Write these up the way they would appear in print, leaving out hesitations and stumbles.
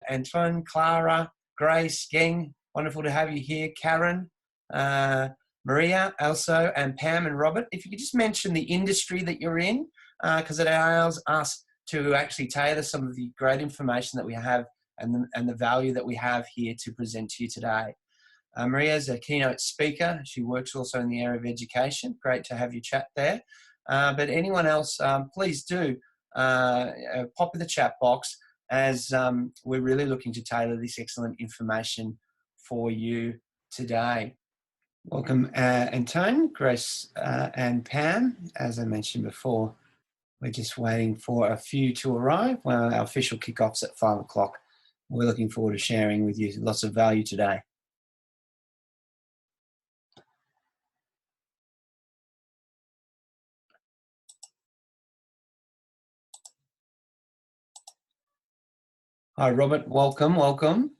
Anton, Clara, Grace, Geng, wonderful to have you here. Karen, Maria, also, and Pam and Robert. If you could just mention the industry that you're in, because it allows us to actually tailor some of the great information that we have and the value that we have here to present to you today. Maria is a keynote speaker. She works also in the area of education. Great to have you chat there. But anyone else, please do pop in the chat box, as we're really looking to tailor this excellent information for you today. Welcome, Anton, Grace, and Pam. As I mentioned before, we're just waiting for a few to arrive. Well, our official kickoff's at 5 o'clock. We're looking forward to sharing with you lots of value today. Hi, Robert. Welcome, welcome.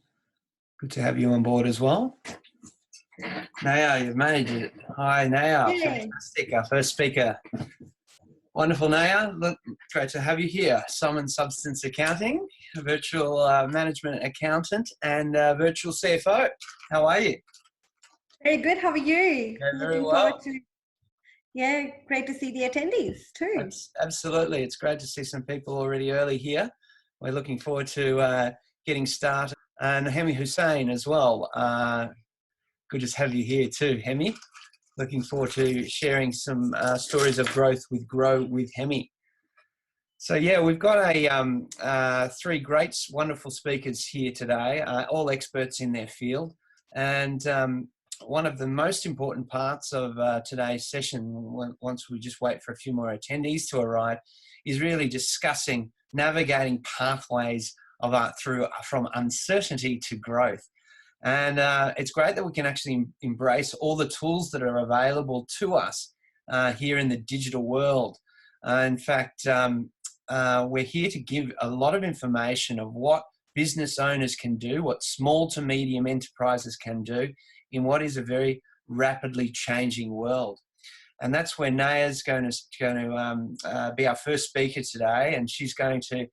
Good to have you on board as well. Nayyar, you've managed it. Hi, Nayyar. Yay. Fantastic. Our first speaker. Wonderful, Nayyar. Look, great to have you here. Sum and Substance Accounting, virtual management accountant, and virtual CFO. How are you? Very good. How are you? Yeah, very Looking well. forward to, yeah, great to see the attendees too. Absolutely. It's great to see some people already early here. We're looking forward to getting started. And Hemi Hossain as well. Good to have you here too, Hemi. Looking forward to sharing some stories of growth with Grow with Hemi. So yeah, we've got three great, wonderful speakers here today, all experts in their field. And one of the most important parts of today's session, once we just wait for a few more attendees to arrive, is really discussing navigating pathways from uncertainty to growth. And it's great that we can actually embrace all the tools that are available to us here in the digital world. In fact, we're here to give a lot of information of what business owners can do, what small to medium enterprises can do in what is a very rapidly changing world. And that's where Nayyar's going to be our first speaker today, and she's going to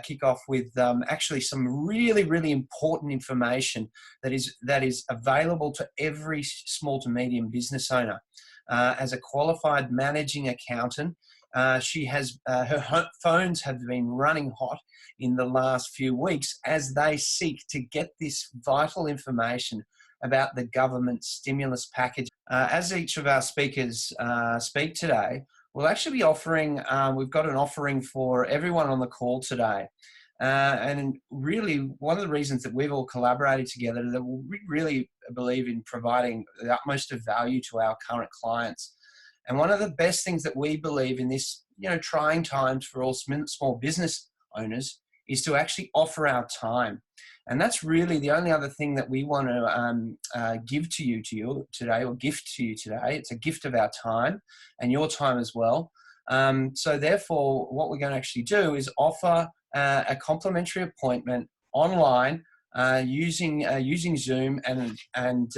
kick off with actually some really, really important information that is available to every small to medium business owner. As a qualified managing accountant, she has her phones have been running hot in the last few weeks as they seek to get this vital information about the government stimulus package. As each of our speakers speak today, we'll actually be offering, we've got an offering for everyone on the call today. And really, one of the reasons that we've all collaborated together is that we really believe in providing the utmost of value to our current clients. And one of the best things that we believe in this, trying times for all small business owners is to actually offer our time. And that's really the only other thing that we want to give to you today, or gift to you today. It's a gift of our time and your time as well. So therefore, what we're going to actually do is offer a complimentary appointment online using Zoom, and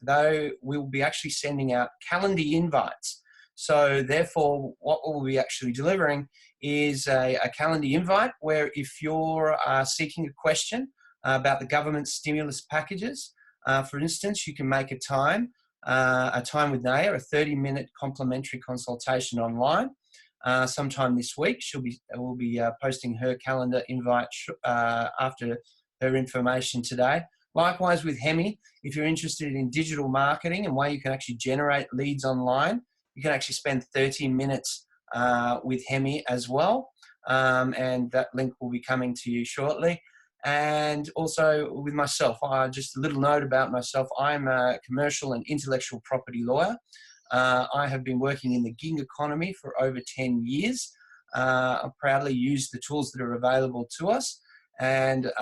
though we'll be actually sending out Calendy invites. So therefore, what we'll be actually delivering is a Calendy invite where if you're seeking a question about the government stimulus packages, for instance, you can make a time with Nayyar, a 30-minute complimentary consultation online. Sometime this week, we'll be posting her calendar invite after her information today. Likewise with Hemi, if you're interested in digital marketing and way you can actually generate leads online, you can actually spend 30 minutes with Hemi as well. And that link will be coming to you shortly. And also with myself, just a little note about myself. I'm a commercial and intellectual property lawyer. I have been working in the gig economy for over 10 years. I proudly use the tools that are available to us. And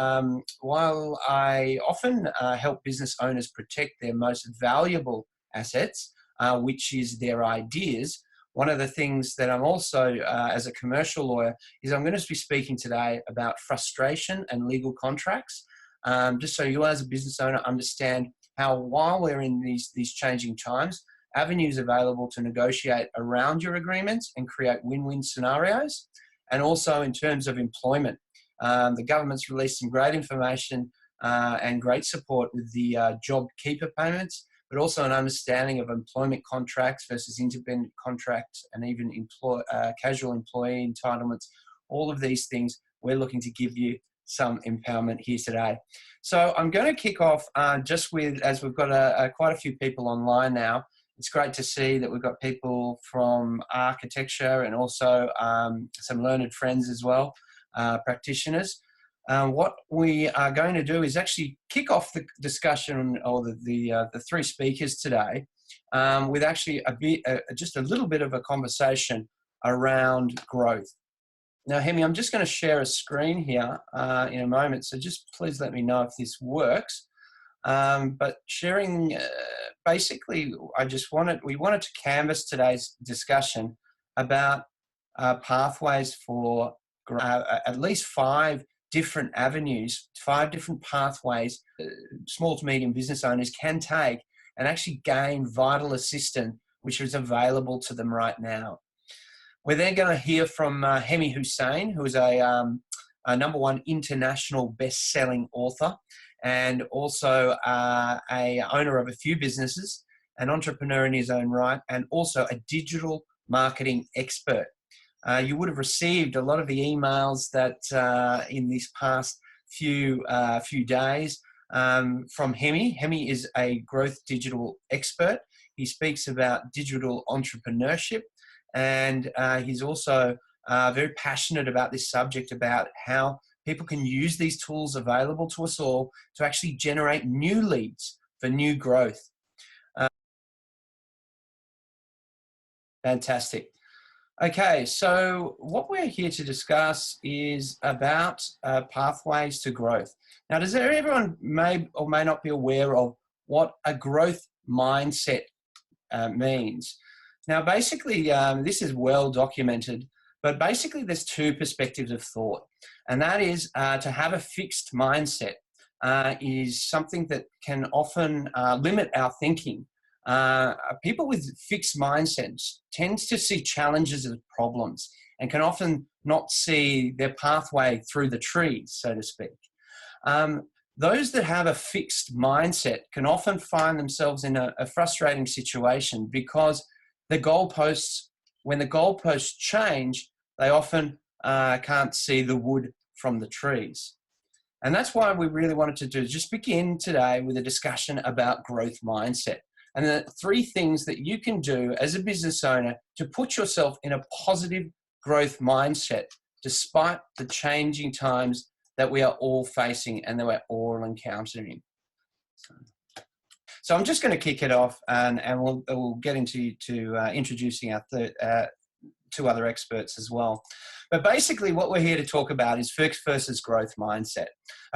while I often help business owners protect their most valuable assets, which is their ideas, one of the things that I'm also, as a commercial lawyer, is I'm going to be speaking today about frustration and legal contracts, just so you as a business owner understand how, while we're in these changing times, avenues available to negotiate around your agreements and create win-win scenarios, and also in terms of employment. The government's released some great information and great support with the job keeper payments, but also an understanding of employment contracts versus independent contracts and even casual employee entitlements. All of these things, we're looking to give you some empowerment here today. So I'm going to kick off just with, as we've got quite a few people online now, it's great to see that we've got people from architecture and also some learned friends as well, practitioners. What we are going to do is actually kick off the discussion, or the three speakers today, with actually just a little bit of a conversation around growth. Now, Hemi, I'm just going to share a screen here in a moment, so just please let me know if this works. But sharing, basically, we wanted to canvas today's discussion about pathways for at least 5 different avenues, 5 different pathways small to medium business owners can take and actually gain vital assistance, which is available to them right now. We're then going to hear from Hemi Hossain, who is a #1 international best-selling author and also a owner of a few businesses, an entrepreneur in his own right, and also a digital marketing expert. You would have received a lot of the emails that in these past few days from Hemi. Hemi is a growth digital expert. He speaks about digital entrepreneurship, and he's also very passionate about this subject, about how people can use these tools available to us all to actually generate new leads for new growth. Fantastic. Okay, so what we're here to discuss is about pathways to growth. Now, everyone may or may not be aware of what a growth mindset means. Now, basically, this is well documented, but basically there's 2 perspectives of thought, and that is to have a fixed mindset is something that can often limit our thinking. People with fixed mindsets tend to see challenges as problems and can often not see their pathway through the trees, so to speak. Those that have a fixed mindset can often find themselves in a frustrating situation because when the goalposts change, they often can't see the wood from the trees. And that's why we really wanted to do, just begin today with a discussion about growth mindset and the 3 things that you can do as a business owner to put yourself in a positive growth mindset despite the changing times that we are all facing and that we're all encountering. So I'm just going to kick it off, and we'll get into introducing our 2 other experts as well. But basically what we're here to talk about is fixed versus growth mindset.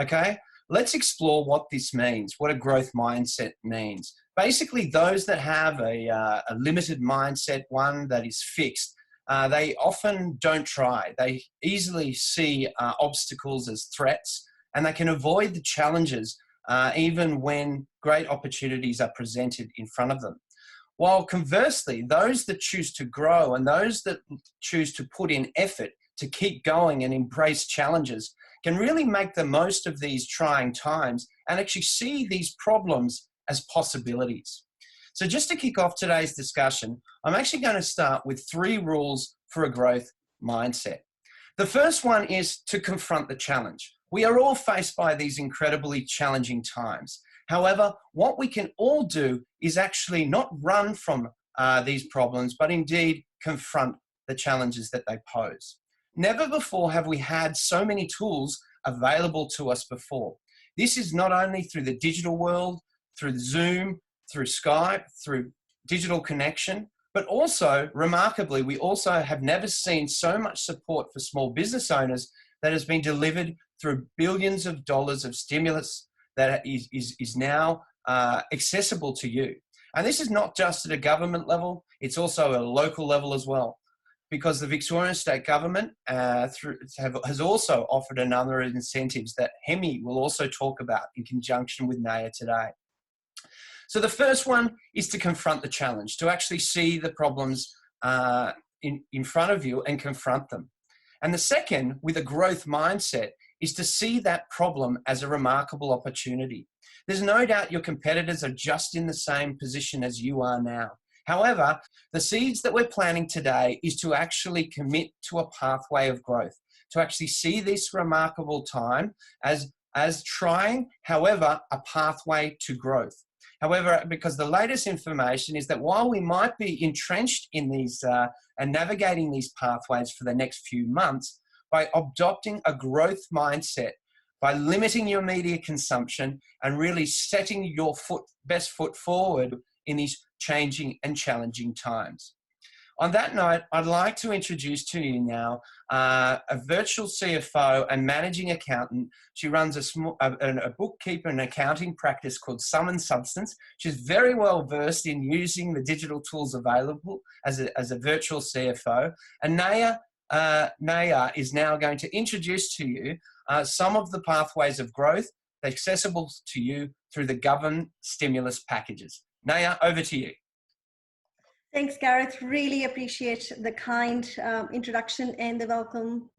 Okay, let's explore what this means, what a growth mindset means. Basically, those that have a limited mindset, one that is fixed, they often don't try. They easily see obstacles as threats, and they can avoid the challenges even when great opportunities are presented in front of them. While conversely, those that choose to grow and those that choose to put in effort to keep going and embrace challenges can really make the most of these trying times and actually see these problems as possibilities. So just to kick off today's discussion, I'm actually going to start with 3 rules for a growth mindset. The first one is to confront the challenge. We are all faced by these incredibly challenging times. However, what we can all do is actually not run from these problems, but indeed confront the challenges that they pose. Never before have we had so many tools available to us before. This is not only through the digital world, through Zoom, through Skype, through digital connection, but also, remarkably, we also have never seen so much support for small business owners that has been delivered through billions of dollars of stimulus that is now accessible to you. And this is not just at a government level, it's also at a local level as well, because the Victorian State Government has also offered a number of incentives that Hemi will also talk about in conjunction with Nayyar today. So the first one is to confront the challenge, to actually see the problems in front of you and confront them. And the second, with a growth mindset, is to see that problem as a remarkable opportunity. There's no doubt your competitors are just in the same position as you are now. However, the seeds that we're planting today is to actually commit to a pathway of growth, to actually see this remarkable time as trying, however, a pathway to growth. However, because the latest information is that while we might be entrenched in these and navigating these pathways for the next few months, by adopting a growth mindset, by limiting your media consumption and really setting your best foot forward in these changing and challenging times. On that note, I'd like to introduce to you now a virtual CFO and managing accountant. She runs a bookkeeper and accounting practice called Sum and Substance. She's very well versed in using the digital tools available as a virtual CFO. And Neha Nayyar is now going to introduce to you some of the pathways of growth accessible to you through the government stimulus packages. Neha, over to you. Thanks, Gareth. Really appreciate the kind introduction and the welcome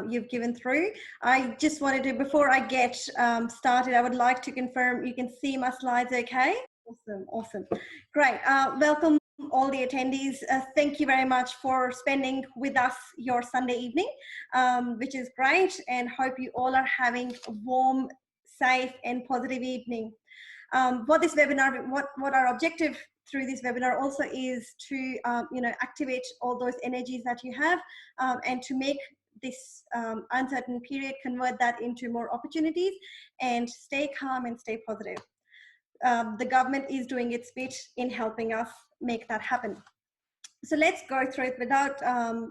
you've given through. I just wanted to, before I get started, I would like to confirm you can see my slides okay? Awesome. Great. Welcome all the attendees. Thank you very much for spending with us your Sunday evening, which is great, and hope you all are having a warm, safe and positive evening. What this webinar, what our objective through this webinar also is to activate all those energies that you have and to make this uncertain period, convert that into more opportunities and stay calm and stay positive. The government is doing its bit in helping us make that happen. So let's go through it without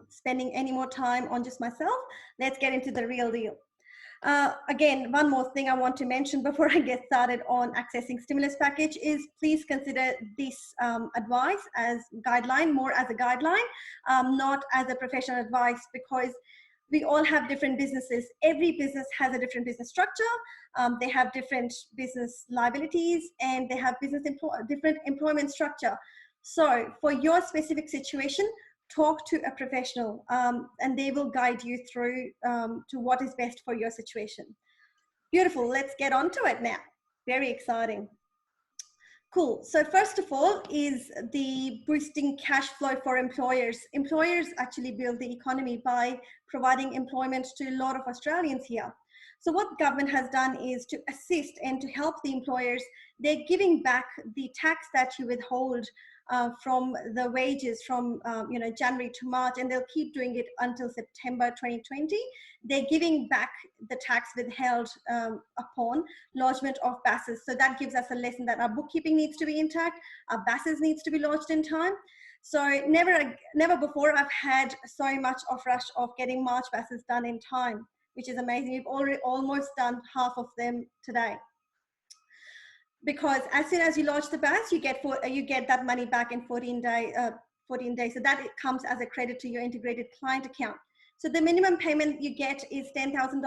spending any more time on just myself. Let's get into the real deal. Again, one more thing I want to mention before I get started on accessing stimulus package is please consider this advice as guideline, more as a guideline, not as a professional advice, because we all have different businesses. Every business has a different business structure. They have different business liabilities and they have different employment structure. So for your specific situation, talk to a professional and they will guide you through to what is best for your situation. Beautiful, let's get on to it now. Very exciting. Cool, so first of all is the boosting cash flow for employers. Employers actually build the economy by providing employment to a lot of Australians here. So what government has done is to assist and to help the employers. They're giving back the tax that you withhold from the wages from January to March, and they'll keep doing it until September 2020. They're giving back the tax withheld upon lodgement of BASes. So that gives us a lesson that our bookkeeping needs to be intact, our BASes needs to be lodged in time. So never before I've had so much of rush of getting March BASes done in time, which is amazing. We've already almost done half of them today. Because as soon as you lodge the BAS, you get that money back in 14 days. So that it comes as a credit to your integrated client account. So the minimum payment you get is $10,000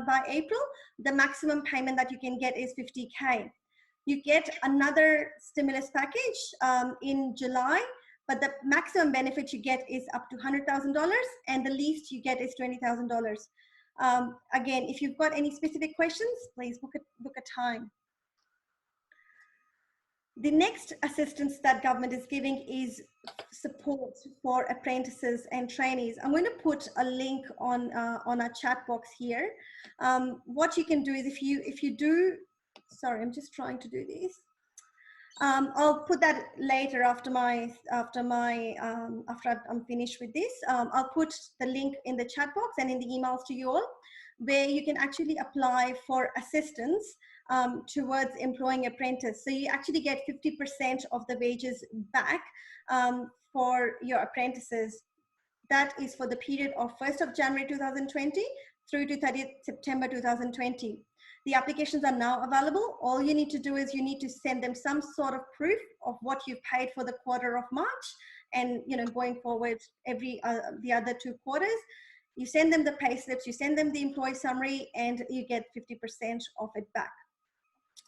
by April. The maximum payment that you can get is $50K. You get another stimulus package in July, but the maximum benefit you get is up to $100,000 and the least you get is $20,000. Again, if you've got any specific questions, please book a time. The next assistance that government is giving is support for apprentices and trainees. I'm going to put a link on our chat box here. What you can do is if you do, sorry, I'm just trying to do this. I'll put that later after I'm finished with this. I'll put the link in the chat box and in the emails to you all, where you can actually apply for assistance towards employing apprentice. So you actually get 50% of the wages back for your apprentices. That is for the period of 1st of January 2020 through to 30th September 2020. The applications are now available. All you need to do is you need to send them some sort of proof of what you've paid for the quarter of March, and going forward the other 2 quarters. You send them the pay slips, you send them the employee summary, and you get 50% of it back,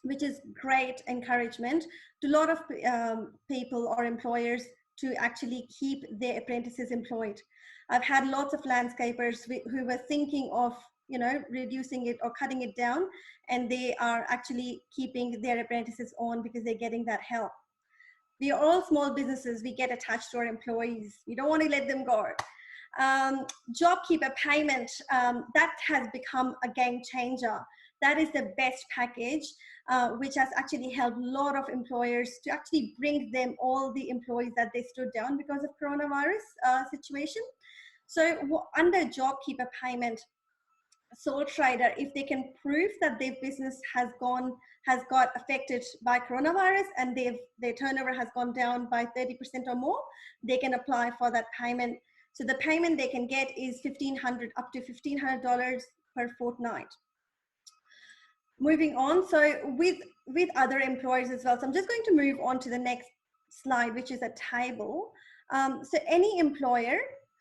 which is great encouragement to a lot of people or employers to actually keep their apprentices employed. I've had lots of landscapers who were thinking of reducing it or cutting it down, and they are actually keeping their apprentices on because they're getting that help. We are all small businesses. We get attached to our employees. We don't want to let them go. JobKeeper payment, that has become a game changer. That is the best package, which has actually helped a lot of employers to actually bring them all the employees that they stood down because of coronavirus situation. So under JobKeeper payment, sole trader, if they can prove that their business has got affected by coronavirus and their turnover has gone down by 30% or more, they can apply for that payment. So the payment they can get is up to $1,500 per fortnight. Moving on, so with other employers as well. So I'm just going to move on to the next slide, which is a table. So any employer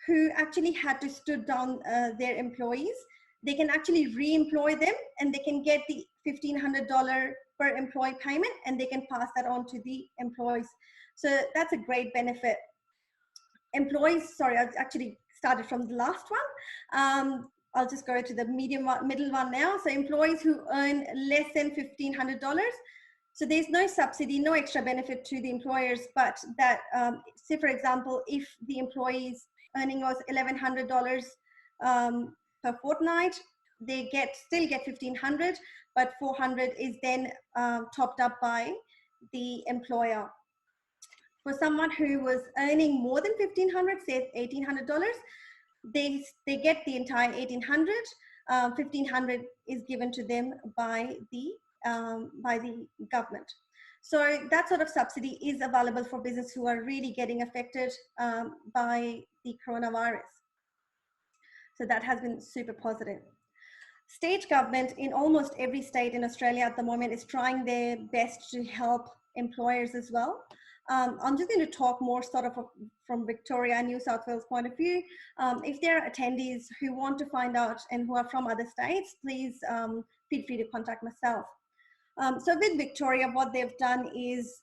who actually had to stood down their employees, they can actually re-employ them, and they can get the $1,500 per employee payment, and they can pass that on to the employees. So that's a great benefit. Employees, sorry, I've actually started from the last one. I'll just go to the middle one now. So employees who earn less than $1,500. So there's no subsidy, no extra benefit to the employers, but that, say for example, if the employee's earning was $1,100 per fortnight, they still get $1,500, but $400 is then topped up by the employer. For someone who was earning more than $1,500, say $1,800, they get the entire $1,800. $1,500 is given to them by the government. So that sort of subsidy is available for business who are really getting affected by the coronavirus. So that has been super positive. State government in almost every state in Australia at the moment is trying their best to help employers as well. I'm just going to talk more sort of from Victoria and New South Wales point of view. If there are attendees who want to find out and who are from other states, please feel free to contact myself. So with Victoria, what they've done is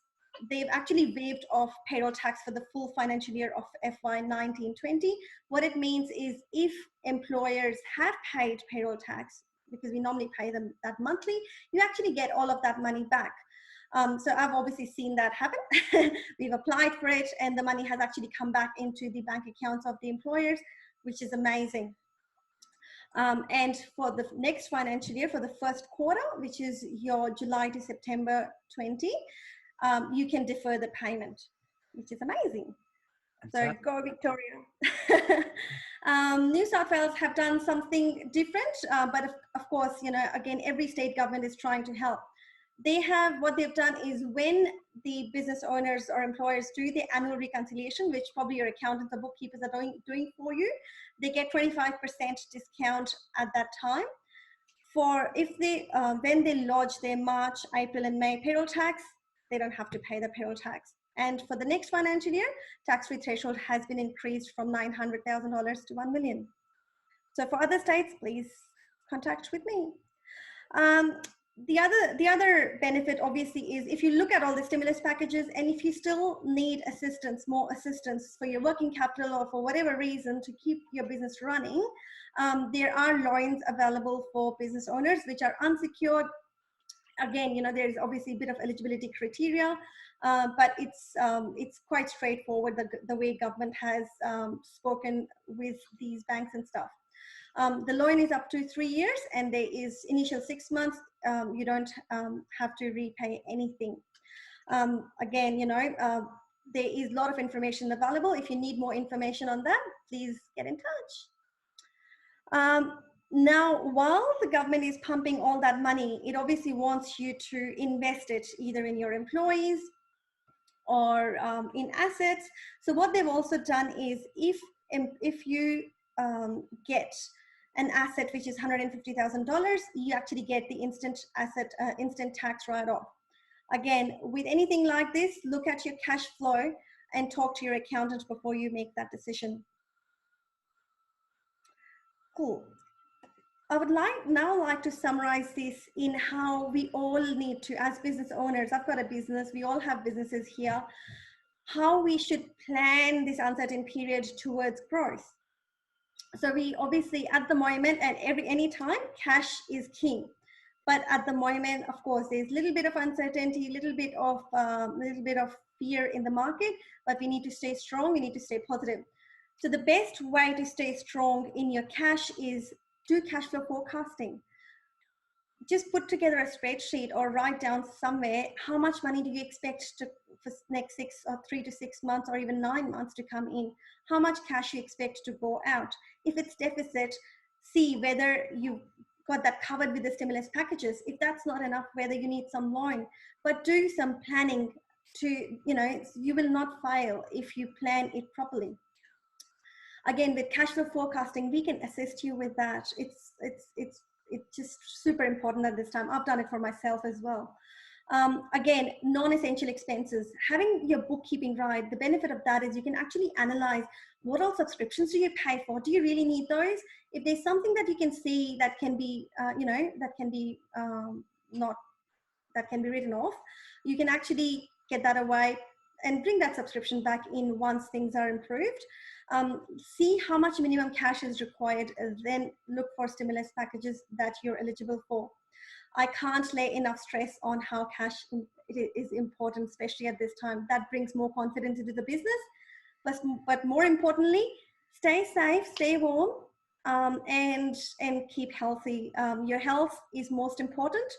they've actually waived off payroll tax for the full financial year of FY 19-20. What it means is if employers have paid payroll tax, because we normally pay them that monthly, you actually get all of that money back. So I've obviously seen that happen. We've applied for it and the money has actually come back into the bank accounts of the employers, which is amazing. And for the next financial year, for the first quarter, which is your July to September 20, you can defer the payment, which is amazing. So go Victoria. New South Wales have done something different, but of course, again, every state government is trying to help. What they've done is when the business owners or employers do the annual reconciliation, which probably your accountants or bookkeepers are doing for you, they get 25% discount at that time. For when they lodge their March, April and May payroll tax, they don't have to pay the payroll tax. And for the next financial year, tax-free threshold has been increased from $900,000 to $1 million. So for other states, please contact with me. The other benefit obviously is if you look at all the stimulus packages and if you still need more assistance for your working capital or for whatever reason to keep your business running, there are loans available for business owners which are unsecured. Again, there's obviously a bit of eligibility criteria, but it's quite straightforward the way government has spoken with these banks and stuff. The loan is up to 3 years and there is initial 6 months. You don't have to repay anything. Again, there is a lot of information available. If you need more information on that, please get in touch. Now, while the government is pumping all that money, it obviously wants you to invest it either in your employees or in assets. So what they've also done is if you get an asset which is $150,000, you actually get the instant tax write-off. Again, with anything like this, look at your cash flow and talk to your accountant before you make that decision. Cool. I would now like to summarize this in how we all need to, as business owners, I've got a business, we all have businesses here, how we should plan this uncertain period towards growth. So we obviously at the moment and any time cash is king. But at the moment, of course, there's a little bit of uncertainty, little bit of fear in the market, but we need to stay strong. We need to stay positive. So the best way to stay strong in your cash is do cash flow forecasting. Just put together a spreadsheet or write down somewhere how much money do you expect to for next 3 to 6 months or even 9 months to come in, how much cash you expect to go out. If it's deficit, see whether you got that covered with the stimulus packages. If that's not enough, whether you need some loan, but do some planning to, you will not fail if you plan it properly. Again, with cash flow forecasting, we can assist you with that. It's just super important at this time. I've done it for myself as well. Again, non-essential expenses, having your bookkeeping right, the benefit of that is you can actually analyze what all subscriptions do you pay for? Do you really need those? If there's something that you can see that can be, that can be written off, you can actually get that away and bring that subscription back in once things are improved. See how much minimum cash is required, then look for stimulus packages that you're eligible for. I can't lay enough stress on how cash is important, especially at this time. That brings more confidence into the business. But more importantly, stay safe, stay warm, and keep healthy. Your health is most important,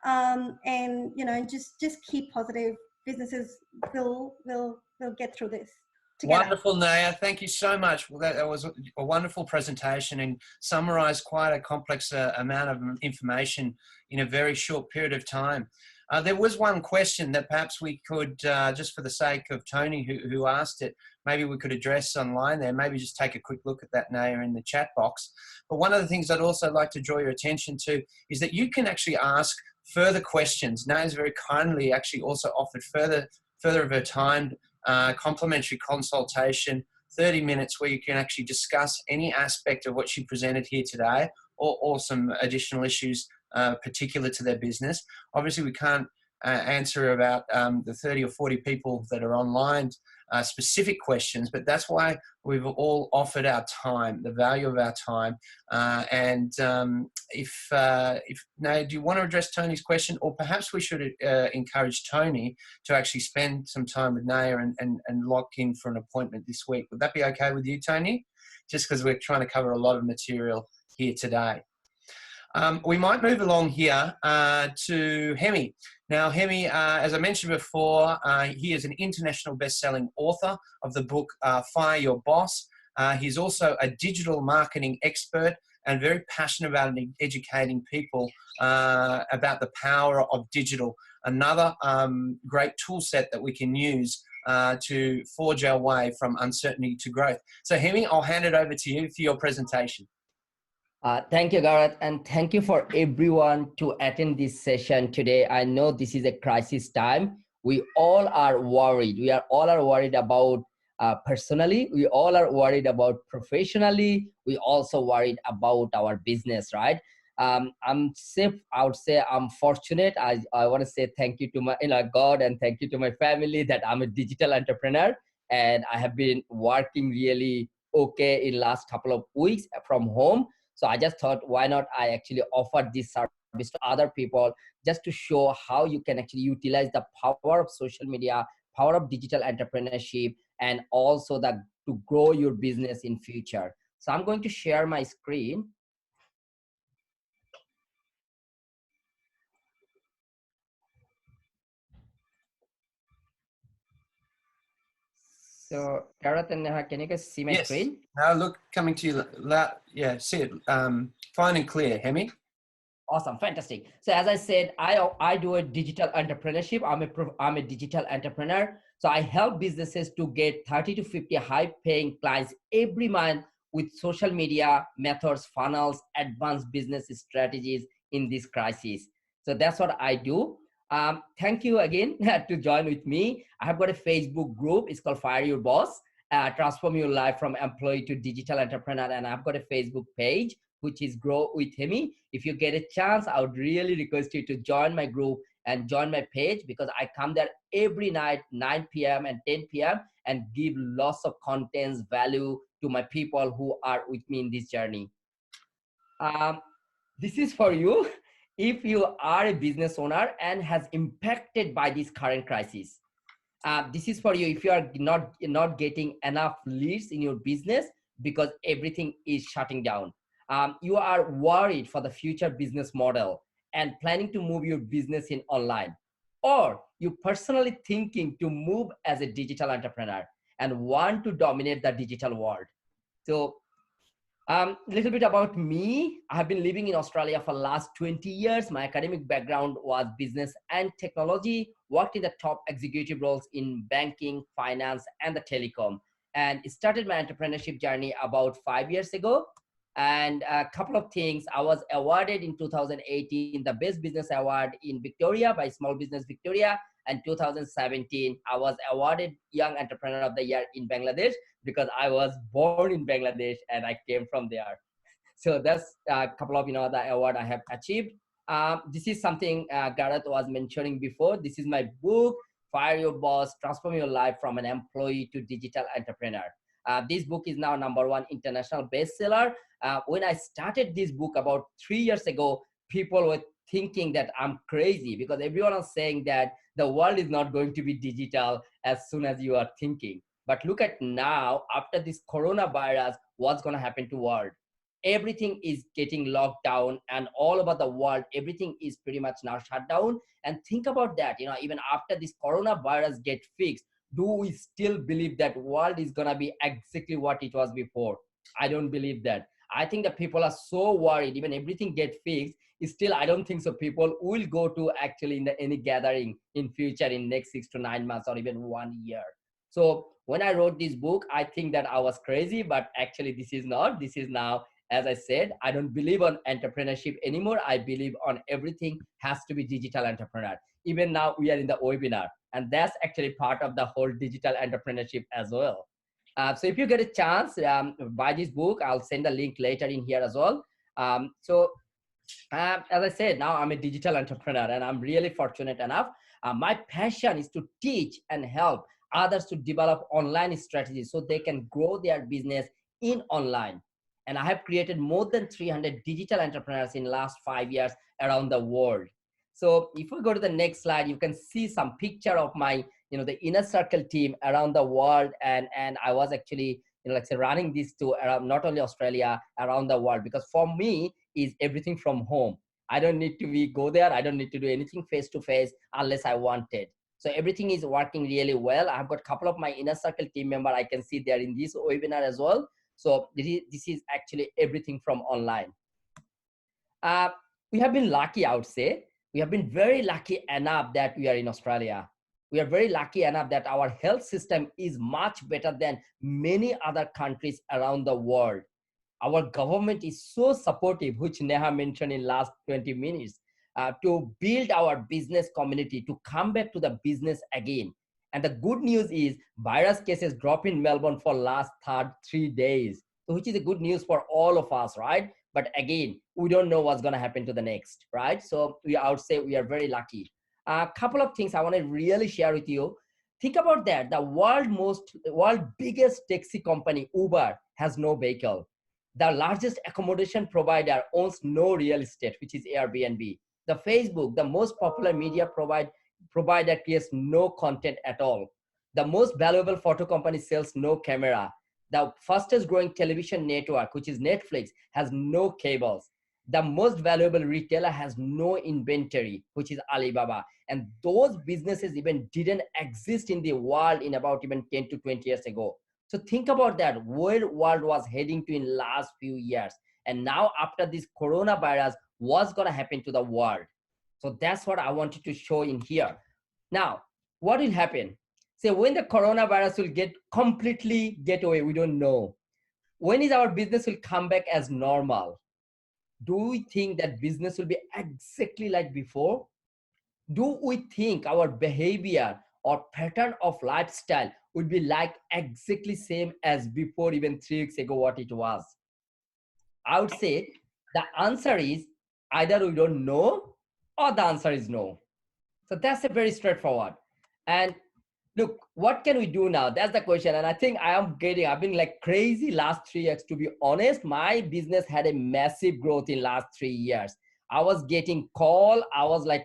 and just keep positive. Businesses will get through this together. Wonderful, Naya. Thank you so much. Well, that was a wonderful presentation and summarised quite a complex amount of information in a very short period of time. There was one question that perhaps we could, just for the sake of Tony who asked it, maybe we could address online there. Maybe just take a quick look at that, Naya, in the chat box. But one of the things I'd also like to draw your attention to is that you can actually ask further questions. Naya's very kindly actually also offered further of her time, complimentary consultation, 30 minutes where you can actually discuss any aspect of what she presented here today or some additional issues particular to their business. Obviously, we can't answer about the 30 or 40 people that are online specific questions, but that's why we've all offered our time, the value of our time. If Naya, do you want to address Tony's question, or perhaps we should encourage Tony to actually spend some time with Naya and lock in for an appointment this week? Would that be okay with you, Tony? Just because we're trying to cover a lot of material here today. We might move along here to Hemi. Now, Hemi, as I mentioned before, he is an international best-selling author of the book Fire Your Boss. He's also a digital marketing expert and very passionate about educating people about the power of digital, another great tool set that we can use to forge our way from uncertainty to growth. So, Hemi, I'll hand it over to you for your presentation. Thank you, Gareth, and thank you for everyone to attend this session today. I know this is a crisis time. We all are worried. We all are worried about personally. We all are worried about professionally. We also worried about our business, right? I'm safe. I would say I'm fortunate. I want to say thank you to my God, and thank you to my family that I'm a digital entrepreneur, and I have been working really okay in last couple of weeks from home. So I just thought, why not I actually offer this service to other people, just to show how you can actually utilize the power of social media, power of digital entrepreneurship, and also to grow your business in future. So I'm going to share my screen. So, Gareth and Neha, can you guys see my screen? Look, coming to you. Yeah, see it. Fine and clear, Hemi. Awesome, fantastic. So as I said, I do a digital entrepreneurship. I'm a digital entrepreneur. So I help businesses to get 30 to 50 high-paying clients every month with social media methods, funnels, advanced business strategies in this crisis. So that's what I do. Thank you again to join with me. I have got a Facebook group. It's called Fire Your Boss, Transform Your Life from Employee to Digital Entrepreneur. And I've got a Facebook page, which is Grow with Hemi. If you get a chance, I would really request you to join my group and join my page, because I come there every night, 9 p.m. and 10 p.m. and give lots of contents, value to my people who are with me in this journey. Um, this is for you if you are a business owner and has impacted by this current crisis. This is for you if you are not getting enough leads in your business because everything is shutting down. You are worried for the future business model and planning to move your business in online, or you personally thinking to move as a digital entrepreneur and want to dominate the digital world. So little bit about me. I have been living in Australia for last 20 years. My academic background was business and technology, worked in the top executive roles in banking, finance, and the telecom, and started my entrepreneurship journey about 5 years ago. And a couple of things, I was awarded in 2018 the Best Business Award in Victoria by Small Business Victoria, and 2017 I was awarded Young Entrepreneur of the Year in Bangladesh because I was born in Bangladesh and I came from there. So that's a couple of the award I have achieved. This is something Gareth was mentioning before. This is my book, Fire Your Boss, Transform Your Life from an Employee to Digital Entrepreneur. This book is now #1 international bestseller. When I started this book about 3 years ago, people were thinking that I'm crazy because everyone was saying that the world is not going to be digital as soon as you are thinking. But look at now, after this coronavirus, what's going to happen to world? Everything is getting locked down, and all over the world, everything is pretty much now shut down. And think about that, even after this coronavirus get fixed, do we still believe that world is going to be exactly what it was before? I don't believe that. I think that people are so worried, even everything get fixed, still I don't think so people will go to actually in any gathering in future in next 6 to 9 months or even 1 year. So when I wrote this book, I think that I was crazy, but actually this is not. This is now, as I said, I don't believe on entrepreneurship anymore. I believe on everything has to be digital entrepreneur. Even now we are in the webinar, and that's actually part of the whole digital entrepreneurship as well. So if you get a chance, buy this book. I'll send the link later in here as well. As I said, now I'm a digital entrepreneur and I'm really fortunate enough. My passion is to teach and help others to develop online strategies so they can grow their business in online. And I have created more than 300 digital entrepreneurs in the last 5 years around the world. So if we go to the next slide, you can see some picture of my, the inner circle team around the world. And I was actually, like say running this to around not only Australia, around the world, because for me is everything from home. I don't need to go there. I don't need to do anything face to face unless I wanted. So everything is working really well. I've got a couple of my inner circle team member. I can see they're in this webinar as well. So this is actually everything from online. We have been lucky, I would say. We have been very lucky enough that we are in Australia. We are very lucky enough that our health system is much better than many other countries around the world. Our government is so supportive, which Neha mentioned in last 20 minutes, to build our business community, to come back to the business again. And the good news is virus cases drop in Melbourne for last 3 days, which is a good news for all of us, right? But again, we don't know what's going to happen to the next, right? So I would say we are very lucky. A couple of things I want to really share with you. Think about that. The world biggest taxi company, Uber, has no vehicle. The largest accommodation provider owns no real estate, which is Airbnb. The Facebook, the most popular media provider creates no content at all. The most valuable photo company sells no camera. The fastest growing television network, which is Netflix, has no cables. The most valuable retailer has no inventory, which is Alibaba. And those businesses even didn't exist in the world in about even 10 to 20 years ago. So think about that, where world was heading to in last few years. And now after this coronavirus, what's going to happen to the world? So that's what I wanted to show in here. Now, what will happen? Say when the coronavirus will completely get away, we don't know. When is our business will come back as normal? Do we think that business will be exactly like before? Do we think our behavior or pattern of lifestyle would be like exactly same as before even 3 weeks ago what it was? I would say the answer is either we don't know or the answer is no. So that's a very straightforward. And look, what can we do now? That's the question. And I think I've been like crazy last 3 years. To be honest, my business had a massive growth in last 3 years. I was getting call. I was like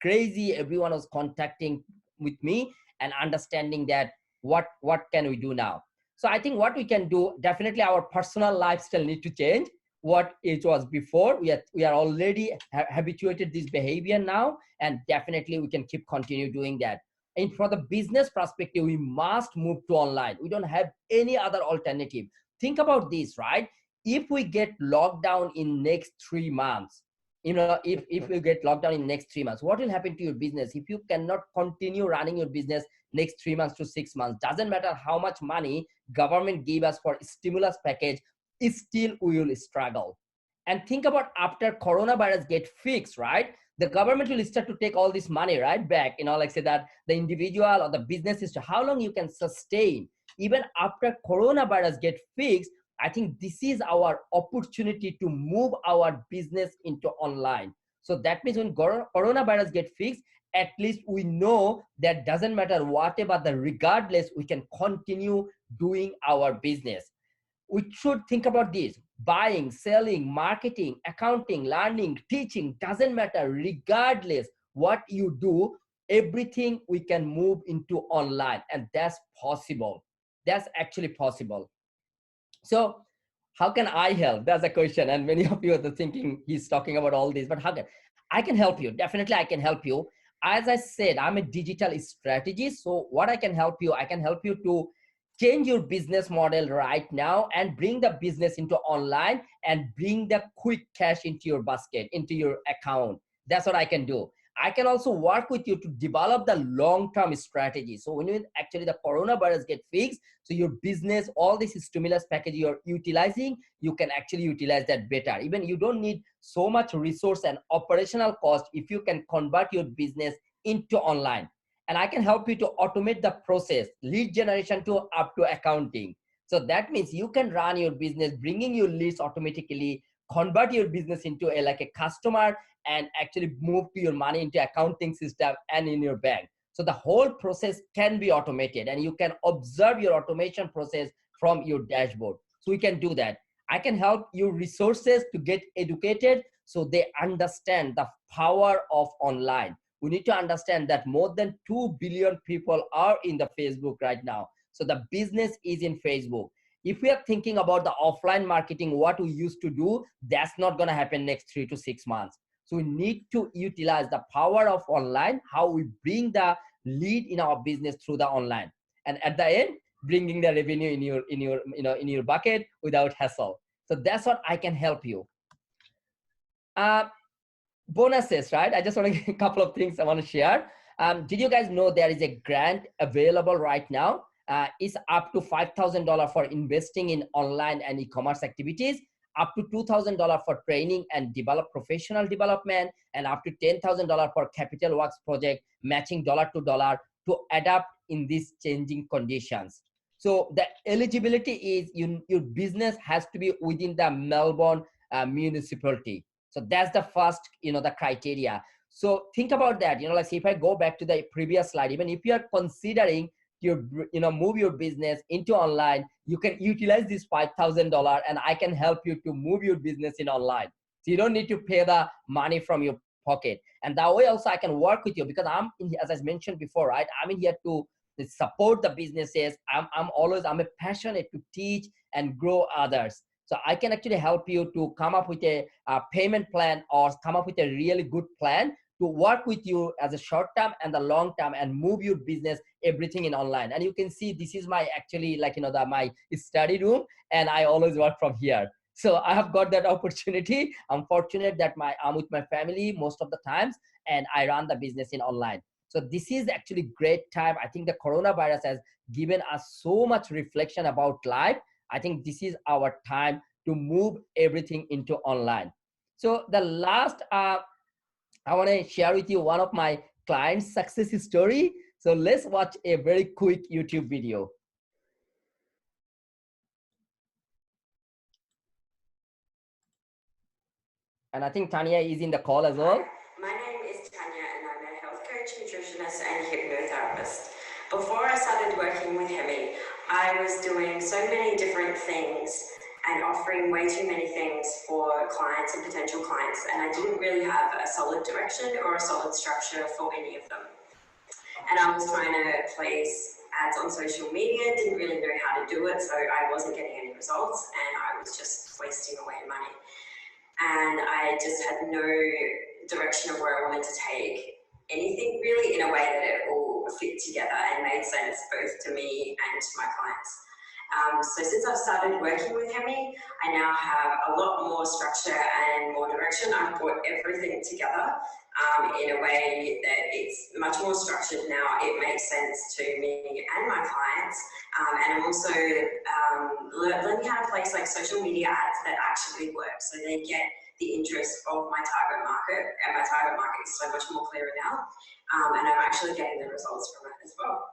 crazy. Everyone was contacting with me and understanding that what can we do now? So I think what we can do, definitely our personal lifestyle need to change. What it was before, we are already habituated this behavior now, and definitely we can keep continue doing that. And from the business perspective, we must move to online. We don't have any other alternative. Think about this, right? If we get locked down in next 3 months, if we get locked down in next 3 months, what will happen to your business? If you cannot continue running your business next 3 months to 6 months, doesn't matter how much money government gave us for stimulus package, still we will struggle. And think about after coronavirus get fixed, right? The government will start to take all this money right back, like say that the individual or the business is how long you can sustain. Even after coronavirus get fixed, I think this is our opportunity to move our business into online. So that means when coronavirus get fixed, at least we know that doesn't matter whatever the regardless, we can continue doing our business. We should think about this: buying, selling, marketing, accounting, learning, teaching, doesn't matter. Regardless what you do, everything we can move into online, and that's possible. That's actually possible. So how can I help? That's a question. And many of you are thinking he's talking about all this, but how can I can help you? Definitely I can help you. As I said, I'm a digital strategist. So what I can help you, I can help you to change your business model right now and bring the business into online and bring the quick cash into your basket, into your account. That's what I can do. I can also work with you to develop the long-term strategy. So when you actually the coronavirus get fixed, so your business, all this stimulus package you're utilizing, you can actually utilize that better. Even you don't need so much resource and operational cost if you can convert your business into online. And I can help you to automate the process, lead generation to up to accounting. So that means you can run your business, bringing your leads automatically, convert your business into like a customer, and actually move to your money into accounting system and in your bank. So the whole process can be automated, and you can observe your automation process from your dashboard. So we can do that. I can help you resources to get educated so they understand the power of online. We need to understand that more than 2 billion people are in the Facebook right now. So the business is in Facebook. If we are thinking about the offline marketing, what we used to do, that's not going to happen next 3 to 6 months. So we need to utilize the power of online, how we bring the lead in our business through the online. And at the end, bringing the revenue in your bucket without hassle. So that's what I can help you. Bonuses, right? I just want to get a couple of things I want to share. Did you guys know there is a grant available right now? It's up to $5,000 for investing in online and e-commerce activities, up to $2,000 for training and develop professional development, and up to $10,000 for capital works project, matching dollar to dollar to adapt in these changing conditions. So the eligibility is your business has to be within the Melbourne municipality. So that's the first, the criteria. So think about that. Like say if I go back to the previous slide, even if you are considering move your business into online, you can utilize this $5,000 and I can help you to move your business in online. So you don't need to pay the money from your pocket. And that way also I can work with you because as I mentioned before, right? I'm in here to support the businesses. I'm a passionate to teach and grow others. So I can actually help you to come up with a payment plan or come up with a really good plan to work with you as a short term and the long term and move your business, everything in online. And you can see this is my actually my study room, and I always work from here. So I have got that opportunity. I'm fortunate that I'm with my family most of the times, and I run the business in online. So this is actually great time. I think the coronavirus has given us so much reflection about life. I think this is our time to move everything into online. So the last, I want to share with you one of my clients' success story. So let's watch a very quick YouTube video. And I think Tanya is in the call as well. My name is Tanya, and I'm a health coach, nutritionist, and hypnotherapist. Before I started working with Hemi, I was doing so many different things and offering way too many things for clients and potential clients, and I didn't really have a solid direction or a solid structure for any of them. And I was trying to place ads on social media, didn't really know how to do it, so I wasn't getting any results, and I was just wasting away money. And I just had no direction of where I wanted to take anything really in a way that it all fit together and made sense both to me and to my clients. So since I've started working with Hemi, I now have a lot more structure and more direction. I've brought everything together in a way that it's much more structured now. It makes sense to me and my clients. And I'm also learning how to place like social media ads that actually work, so they get the interest of my target market, and my target market is so much more clearer now. And I'm actually getting the results from it as well.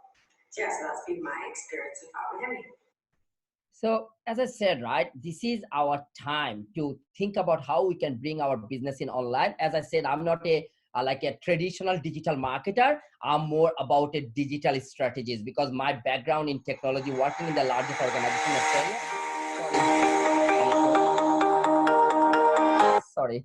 So yeah, so that's been my experience so far with Hemi. So as I said, right, this is our time to think about how we can bring our business in online. As I said, I'm not like a traditional digital marketer. I'm more about a digital strategies because my background in technology, working in the largest organization in Australia. Sorry.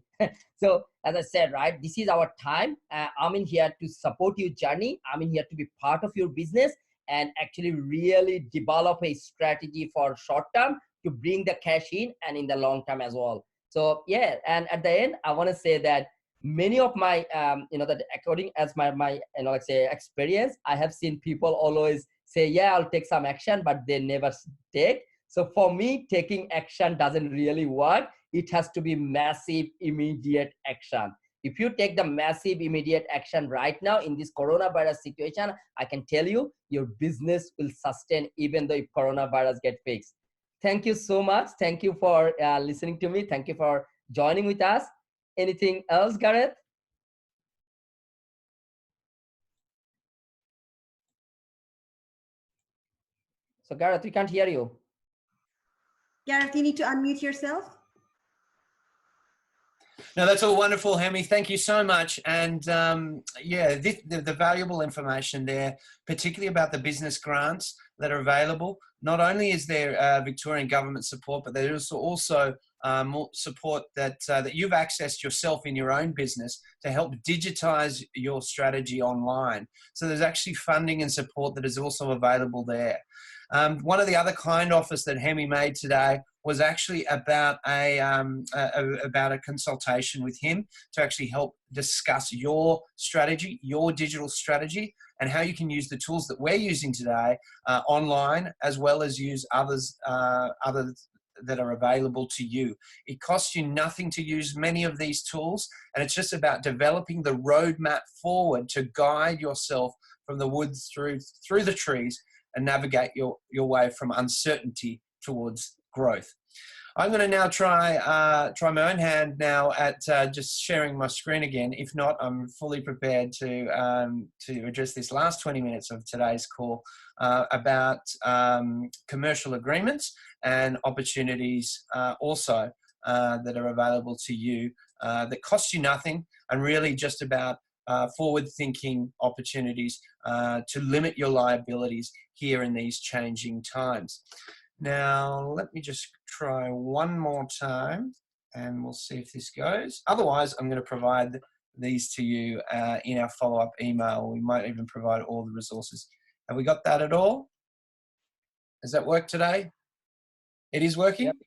So as I said, right, this is our time. I'm in here to support your journey. I'm in here to be part of your business and actually really develop a strategy for short term to bring the cash in and in the long term as well. So yeah, and at the end, I want to say that many of my, that according as my let's say experience, I have seen people always say, yeah, I'll take some action, but they never take. So for me, taking action doesn't really work. It has to be massive, immediate action. If you take the massive immediate action right now in this coronavirus situation, I can tell you your business will sustain even though if coronavirus get fixed. Thank you so much. Thank you for listening to me. Thank you for joining with us. Anything else, Gareth? So Gareth, we can't hear you. Gareth, you need to unmute yourself. No, that's all wonderful, Hemi. Thank you so much. And yeah, the valuable information there, particularly about the business grants that are available. Not only is there Victorian government support, but there's also more support that you've accessed yourself in your own business to help digitize your strategy online. So there's actually funding and support that is also available there. One of the other kind offers that Hemi made today was actually about a consultation with him to actually help discuss your strategy, your digital strategy, and how you can use the tools that we're using today online, as well as use others that are available to you. It costs you nothing to use many of these tools, and it's just about developing the roadmap forward to guide yourself from the woods through the trees and navigate your way from uncertainty towards growth. I'm going to now try my own hand now at just sharing my screen again. If not, I'm fully prepared to address this last 20 minutes of today's call about commercial agreements and opportunities also that are available to you that cost you nothing, and really just about forward-thinking opportunities to limit your liabilities here in these changing times. Now, let me just try one more time and we'll see if this goes. Otherwise, I'm going to provide these to you in our follow-up email. We might even provide all the resources. Have we got that at all? Does that work today? It is working? Yep.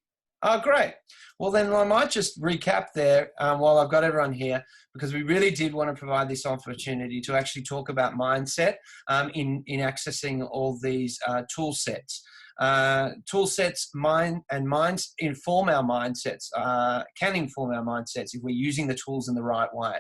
Oh, great. Well, then I might just recap there while I've got everyone here, because we really did want to provide this opportunity to actually talk about mindset in accessing all these tool sets. Tool sets inform our mindsets, can inform our mindsets if we're using the tools in the right way.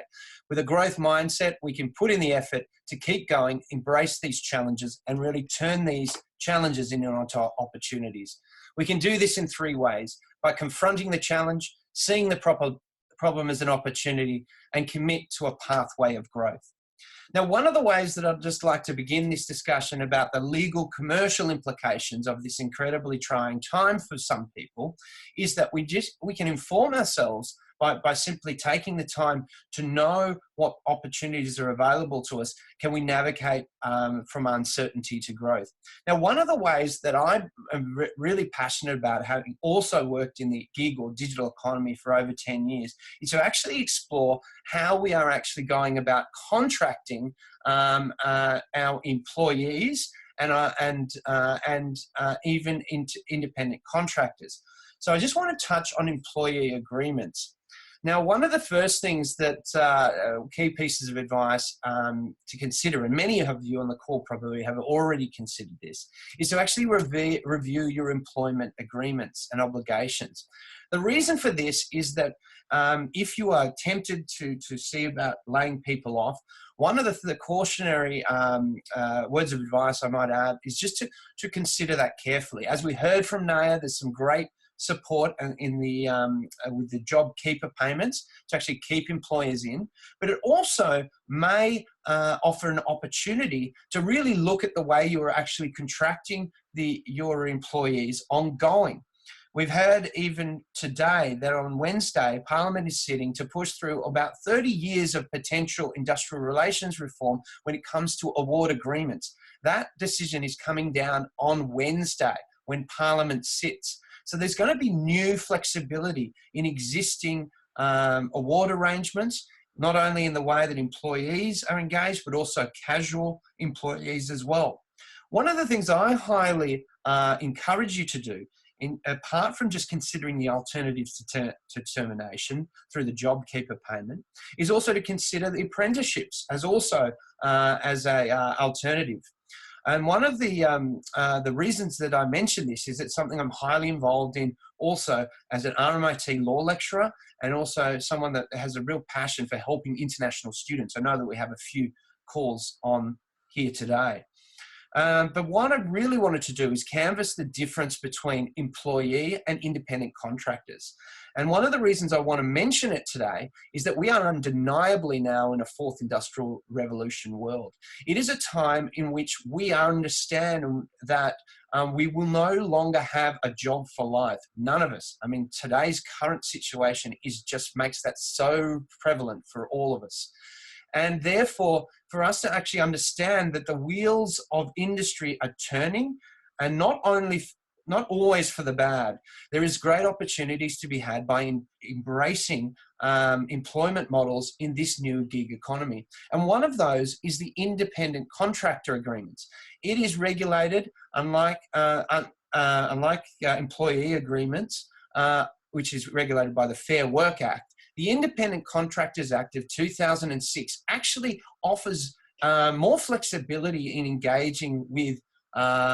With a growth mindset, we can put in the effort to keep going, embrace these challenges, and really turn these challenges into opportunities. We can do this in three ways: by confronting the challenge, seeing the problem as an opportunity, and commit to a pathway of growth. Now, one of the ways that I'd just like to begin this discussion about the legal commercial implications of this incredibly trying time for some people is that we can inform ourselves by simply taking the time to know what opportunities are available to us, can we navigate from uncertainty to growth. Now, one of the ways that I am really passionate about, having also worked in the gig or digital economy for over 10 years, is to actually explore how we are actually going about contracting our employees and even independent contractors. So I just want to touch on employee agreements. Now, one of the first things that key pieces of advice to consider, and many of you on the call probably have already considered this, is to actually review your employment agreements and obligations. The reason for this is that if you are tempted to see about laying people off, one of the cautionary words of advice I might add is just to consider that carefully. As we heard from Naya, there's some great support in the with the job keeper payments to actually keep employers in, but it also may offer an opportunity to really look at the way you are actually contracting your employees ongoing. We've heard even today that on Wednesday, Parliament is sitting to push through about 30 years of potential industrial relations reform when it comes to award agreements. That decision is coming down on Wednesday when Parliament sits. So there's going to be new flexibility in existing award arrangements, not only in the way that employees are engaged, but also casual employees as well. One of the things I highly encourage you to do, apart from just considering the alternatives to termination through the JobKeeper payment, is also to consider the apprenticeships as also as a alternative. And one of the reasons that I mention this is it's something I'm highly involved in also as an RMIT law lecturer, and also someone that has a real passion for helping international students. I know that we have a few calls on here today. But what I really wanted to do is canvass the difference between employee and independent contractors. And one of the reasons I want to mention it today is that we are undeniably now in a fourth industrial revolution world. It is a time in which we understand that we will no longer have a job for life. None of us. I mean, today's current situation just makes that so prevalent for all of us. And therefore, for us to actually understand that the wheels of industry are turning, and not always for the bad. There is great opportunities to be had by embracing employment models in this new gig economy. And one of those is the independent contractor agreements. It is regulated, unlike employee agreements, which is regulated by the Fair Work Act. The Independent Contractors Act of 2006 actually offers more flexibility in engaging with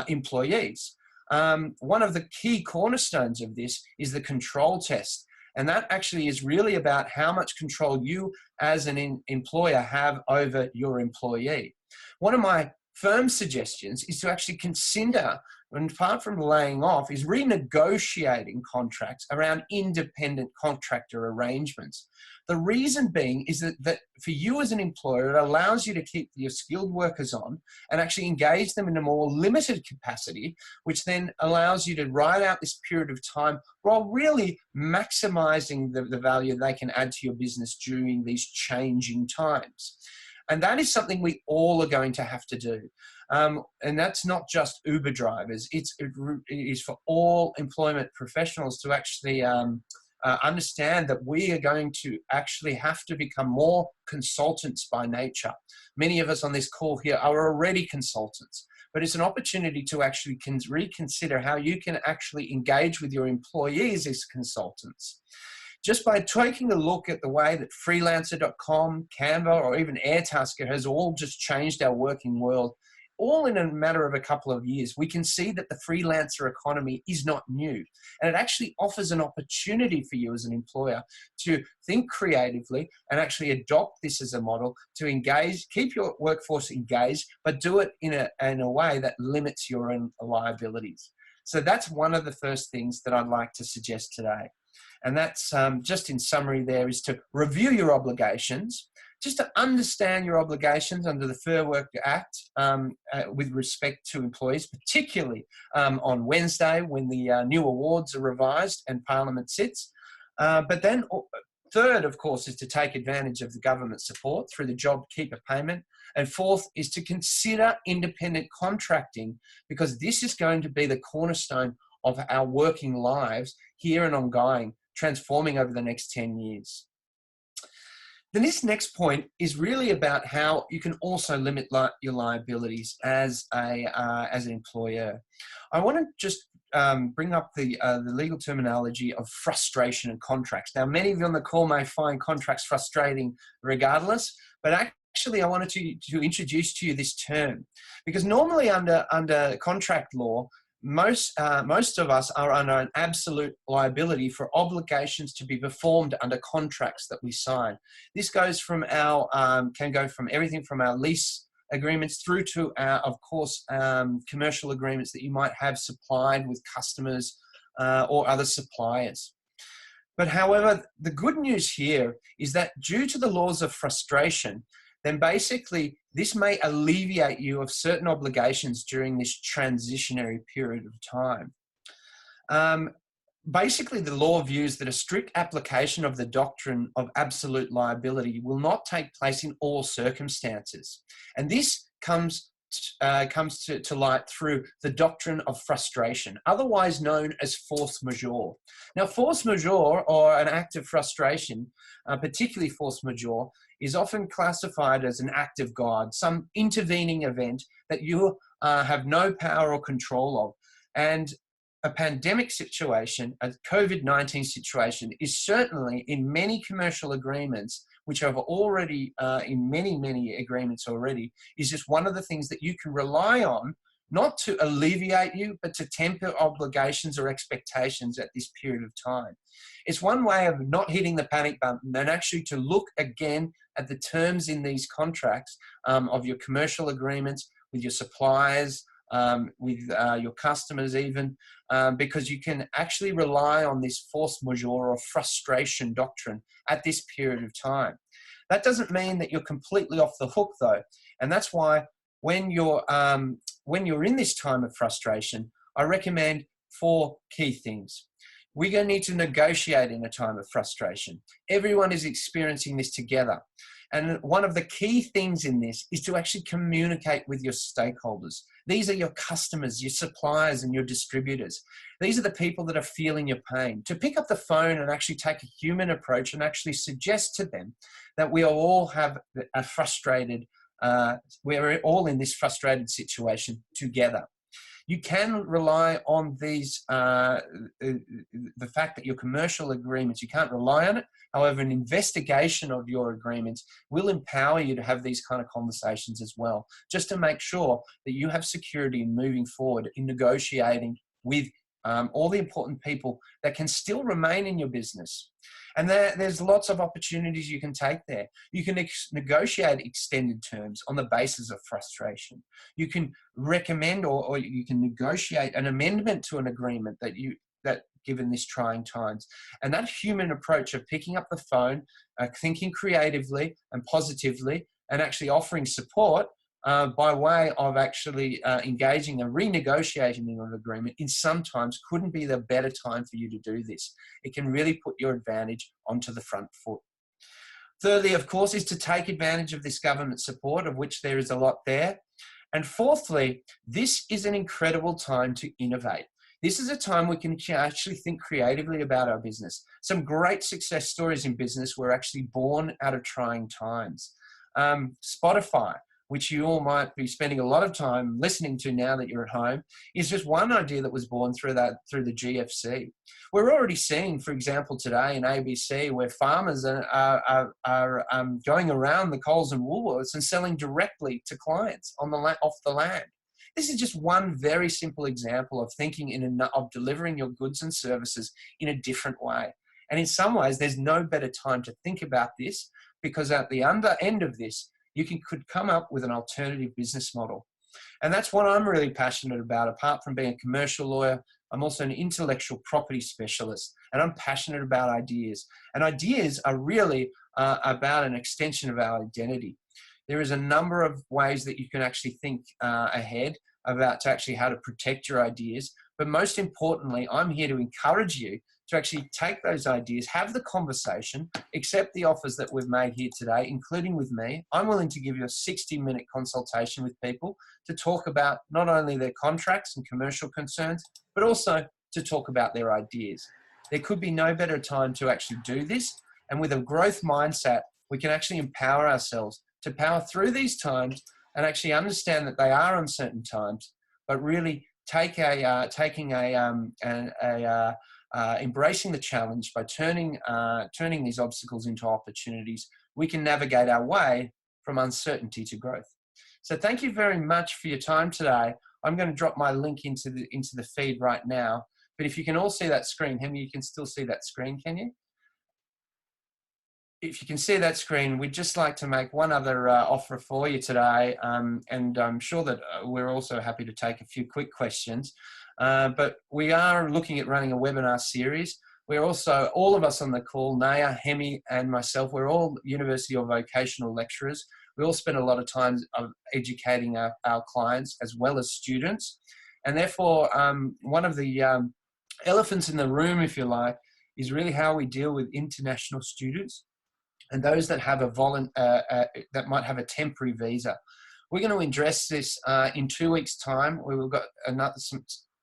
employees. One of the key cornerstones of this is the control test. And that actually is really about how much control you as an employer have over your employee. One of my firm suggestions is to actually consider, and apart from laying off, is renegotiating contracts around independent contractor arrangements. The reason being is that for you as an employer, it allows you to keep your skilled workers on and actually engage them in a more limited capacity, which then allows you to ride out this period of time while really maximizing the value they can add to your business during these changing times. And that is something we all are going to have to do. And that's not just Uber drivers. It is for all employment professionals to actually understand that we are going to actually have to become more consultants by nature. Many of us on this call here are already consultants, but it's an opportunity to actually reconsider how you can actually engage with your employees as consultants. Just by taking a look at the way that freelancer.com, Canva, or even Airtasker has all just changed our working world, all in a matter of a couple of years, we can see that the freelancer economy is not new. And it actually offers an opportunity for you as an employer to think creatively and actually adopt this as a model to engage, keep your workforce engaged, but do it in a way that limits your own liabilities. So that's one of the first things that I'd like to suggest today. And that's just in summary there is to review your obligations, just to understand your obligations under the Fair Work Act with respect to employees, particularly on Wednesday when the new awards are revised and Parliament sits. But then Third, of course, is to take advantage of the government support through the JobKeeper payment. And fourth is to consider independent contracting, because this is going to be the cornerstone of our working lives here and ongoing, transforming over the next 10 years. Then this next point is really about how you can also limit your liabilities as an employer. I want to just bring up the legal terminology of frustration and contracts. Now, many of you on the call may find contracts frustrating regardless, but actually I wanted to introduce to you this term, because normally under contract law, most of us are under an absolute liability for obligations to be performed under contracts that we sign. This goes from can go from everything from our lease agreements through to our, of course, commercial agreements that you might have supplied with customers or other suppliers. But however, the good news here is that due to the laws of frustration, then basically this may alleviate you of certain obligations during this transitionary period of time. Basically, the law views that a strict application of the doctrine of absolute liability will not take place in all circumstances. And this comes to light through the doctrine of frustration, otherwise known as force majeure. Now, force majeure, or an act of frustration, particularly force majeure, is often classified as an act of God, some intervening event that you have no power or control of. And a pandemic situation, a COVID-19 situation, is certainly in many commercial agreements, which have already, in many agreements already, is just one of the things that you can rely on, not to alleviate you, but to temper obligations or expectations at this period of time. It's one way of not hitting the panic button and actually to look again at the terms in these contracts of your commercial agreements with your suppliers, with your customers even, because you can actually rely on this force majeure or frustration doctrine at this period of time. That doesn't mean that you're completely off the hook though. And that's why when you're in this time of frustration, I recommend 4 key things. We're going to need to negotiate in a time of frustration. Everyone is experiencing this together. And one of the key things in this is to actually communicate with your stakeholders. These are your customers, your suppliers, and your distributors. These are the people that are feeling your pain. To pick up the phone and actually take a human approach and actually suggest to them that we all have a frustrated, we're all in this frustrated situation together. You can rely on these, the fact that your commercial agreements, you can't rely on it. However, an investigation of your agreements will empower you to have these kind of conversations as well, just to make sure that you have security in moving forward in negotiating with all the important people that can still remain in your business. And there's lots of opportunities you can take there. You can negotiate extended terms on the basis of frustration. You can recommend or you can negotiate an amendment to an agreement that given this trying times. And that human approach of picking up the phone, thinking creatively and positively, and actually offering support by way of actually engaging and renegotiating an agreement in sometimes couldn't be the better time for you to do this. It can really put your advantage onto the front foot. Thirdly, of course, is to take advantage of this government support, of which there is a lot there. And fourthly, this is an incredible time to innovate. This is a time we can actually think creatively about our business. Some great success stories in business were actually born out of trying times. Spotify, which you all might be spending a lot of time listening to now that you're at home, is just one idea that was born through the GFC. We're already seeing, for example, today in ABC, where farmers are going around the Coles and Woolworths and selling directly to clients off the land. This is just one very simple example of thinking of delivering your goods and services in a different way. And in some ways, there's no better time to think about this, because at the end of this, you could come up with an alternative business model. And that's what I'm really passionate about. Apart from being a commercial lawyer, I'm also an intellectual property specialist, and I'm passionate about ideas. And ideas are really about an extension of our identity. There is a number of ways that you can actually think ahead about to actually how to protect your ideas. But most importantly, I'm here to encourage you to actually take those ideas, have the conversation, accept the offers that we've made here today, including with me. I'm willing to give you a 60-minute consultation with people to talk about not only their contracts and commercial concerns, but also to talk about their ideas. There could be no better time to actually do this. And with a growth mindset, we can actually empower ourselves to power through these times and actually understand that they are uncertain times, but really embracing the challenge by turning these obstacles into opportunities. We can navigate our way from uncertainty to growth. So thank you very much for your time today. I'm going to drop my link into the feed right now. But if you can all see that screen, Hemi, you can still see that screen, can you? If you can see that screen, we'd just like to make one other offer for you today. And I'm sure that we're also happy to take a few quick questions. But we are looking at running a webinar series. We're also, all of us on the call, Naya, Hemi, and myself, we're all university or vocational lecturers. We all spend a lot of time educating our clients as well as students. And therefore, one of the elephants in the room, if you like, is really how we deal with international students and those that have that might have a temporary visa. We're going to address this in 2 weeks' time. We've got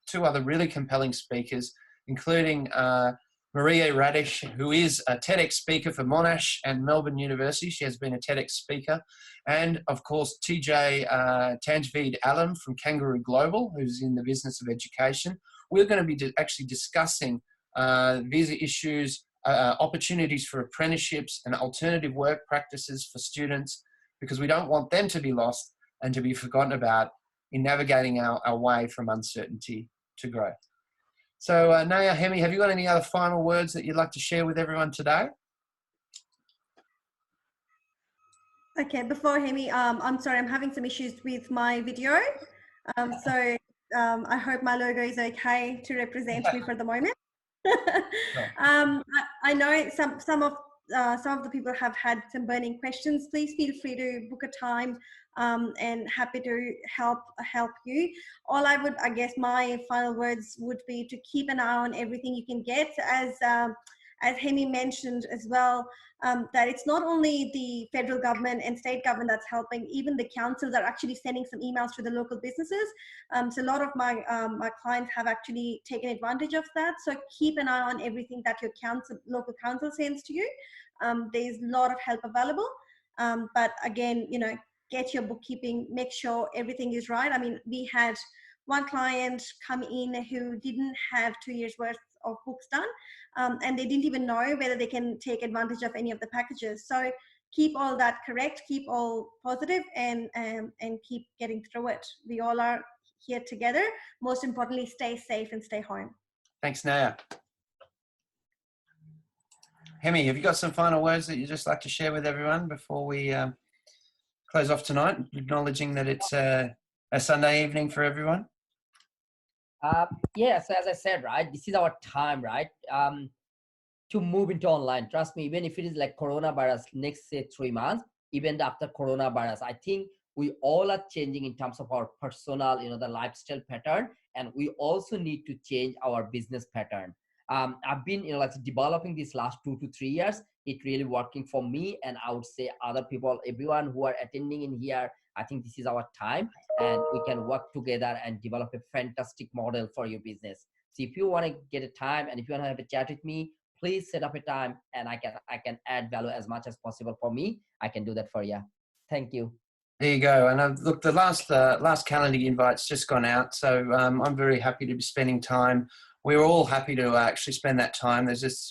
two other really compelling speakers, including Maria Radish, who is a TEDx speaker for Monash and Melbourne University. She has been a TEDx speaker. And of course, TJ Tanjveed Alam from Kangaroo Global, who's in the business of education. We're going to be actually discussing visa issues, opportunities for apprenticeships and alternative work practices for students, because we don't want them to be lost and to be forgotten about in navigating our way from uncertainty to growth. So Naya, Hemi, have you got any other final words that you'd like to share with everyone today? Okay, before Hemi, I'm sorry, I'm having some issues with my video. So I hope my logo is okay to represent me for the moment. I know some of the people have had some burning questions. Please feel free to book a time and happy to help you. All I guess my final words would be to keep an eye on everything you can get, as Hemi mentioned as well, that it's not only the federal government and state government that's helping, even the councils are actually sending some emails to the local businesses. So a lot of my clients have actually taken advantage of that. So keep an eye on everything that your local council sends to you. There's a lot of help available. But again, get your bookkeeping, make sure everything is right. I mean, we had one client come in who didn't have 2 years worth of books done, and they didn't even know whether they can take advantage of any of the packages. So keep all that correct, keep all positive, and keep getting through it. We all are here together. Most importantly, stay safe and stay home. Thanks, Naya. Hemi, have you got some final words that you'd just like to share with everyone before we close off tonight, acknowledging that it's a Sunday evening for everyone? Yeah, so as I said, right, this is our time, right, to move into online. Trust me, even if it is like coronavirus next, say, 3 months, even after coronavirus, I think we all are changing in terms of our personal, the lifestyle pattern, and we also need to change our business pattern. I've been, developing this last 2 to 3 years. It really working for me, and I would say other people, everyone who are attending in here, I think this is our time, and we can work together and develop a fantastic model for your business. So if you want to get a time and if you want to have a chat with me, please set up a time, and I can add value as much as possible for me. I can do that for you. Thank you. There you go. And look, the last Calendy invite's just gone out, so I'm very happy to be spending time. We're all happy to actually spend that time.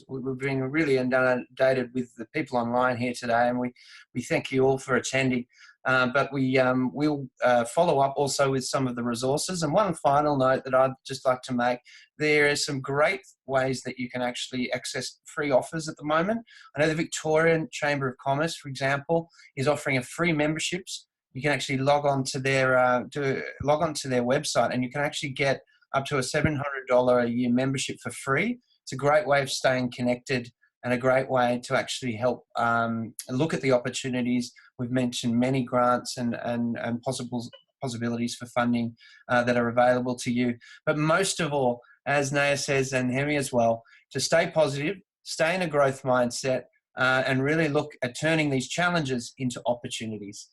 We're being really inundated with the people online here today, and we thank you all for attending. But we'll follow up also with some of the resources. And one final note that I'd just like to make, there are some great ways that you can actually access free offers at the moment. I know the Victorian Chamber of Commerce, for example, is offering a free memberships. You can actually log on to their website, and you can actually get up to a $700 a year membership for free. It's a great way of staying connected and a great way to actually help look at the opportunities. We've mentioned many grants and possibilities for funding that are available to you. But most of all, as Naya says, and Hemi as well, to stay positive, stay in a growth mindset, and really look at turning these challenges into opportunities.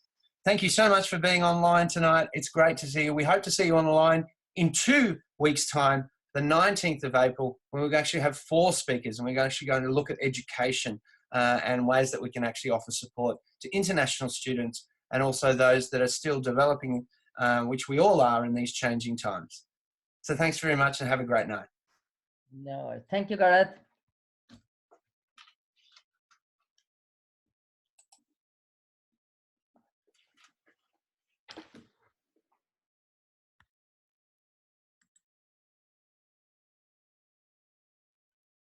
Thank you so much for being online tonight. It's great to see you. We hope to see you on the line in 2 weeks' time, the 19th of April, when we actually have 4 speakers, and we're actually going to look at education and ways that we can actually offer support to international students and also those that are still developing, which we all are in these changing times. So thanks very much and have a great night. No, thank you, Gareth.